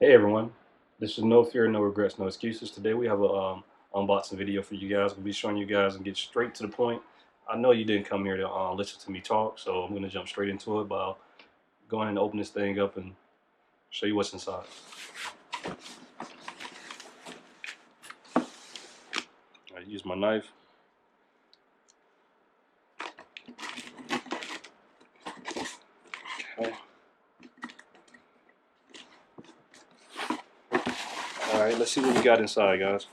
Hey everyone, this is No Fear, No Regrets, No Excuses. Today we have a unboxing video for you guys. We'll be showing you guys and get straight to the point. I know you didn't come here to listen to me talk, so I'm going to jump straight into it. But I'll go ahead and open this thing up and show you what's inside. I use my knife. Okay. All right, let's see what we got inside, guys.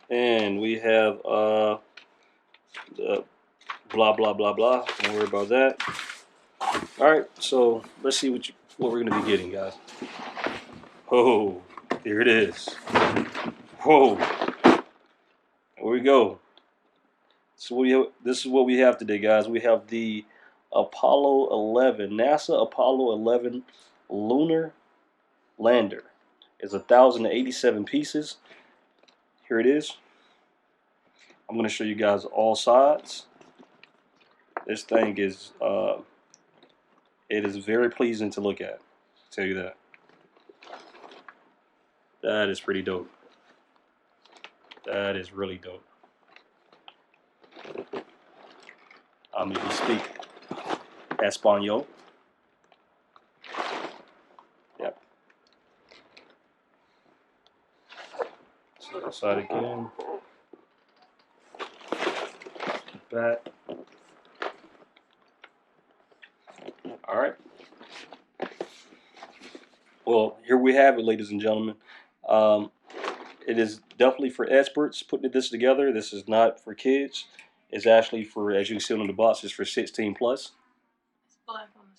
And we have the blah blah blah blah. Don't worry about that. All right, so let's see what we're gonna be getting, guys. Oh, here it is. Whoa, here we go. So this is what we have today, guys. We have the Apollo 11, NASA Apollo 11 lunar lander. It's 1,087 pieces. Here it is. I'm going to show you guys all sides. This thing is, it is very pleasing to look at. I'll tell you that. That is pretty dope. That is really dope. If you speak Espanol. Yep. So that side again. Back. All right. Well, here we have it, ladies and gentlemen. It is definitely for experts putting this together. This is not for kids. It's actually for, as you can see on the box, it's for 16 plus. It's black on the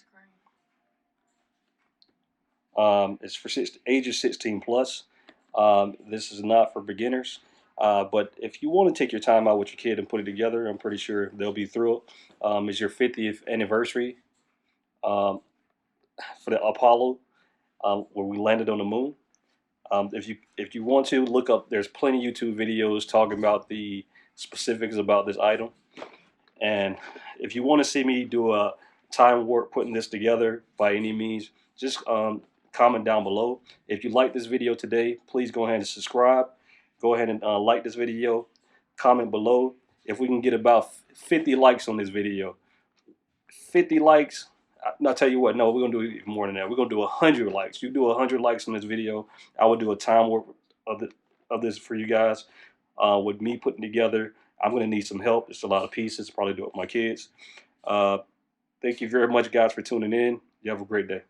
screen. It's for ages 16 plus. This is not for beginners. But if you want to take your time out with your kid and put it together, I'm pretty sure they'll be thrilled. It's your 50th anniversary um, for the Apollo, where we landed on the moon. If you want to look up, there's plenty of YouTube videos talking about the specifics about this item. And if you want to see me do a time warp putting this together by any means, just comment down below. If you like this video today, please go ahead and subscribe. Go ahead and like this video. Comment below. If we can get about 50 likes on this video, 50 likes, I'll tell you what, no, we're going to do even more than that. We're going to do 100 likes. You do 100 likes on this video, I will do a time warp of this for you guys. With me putting together, I'm going to need some help. It's a lot of pieces. Probably do it with my kids. Thank you very much, guys, for tuning in. You have a great day.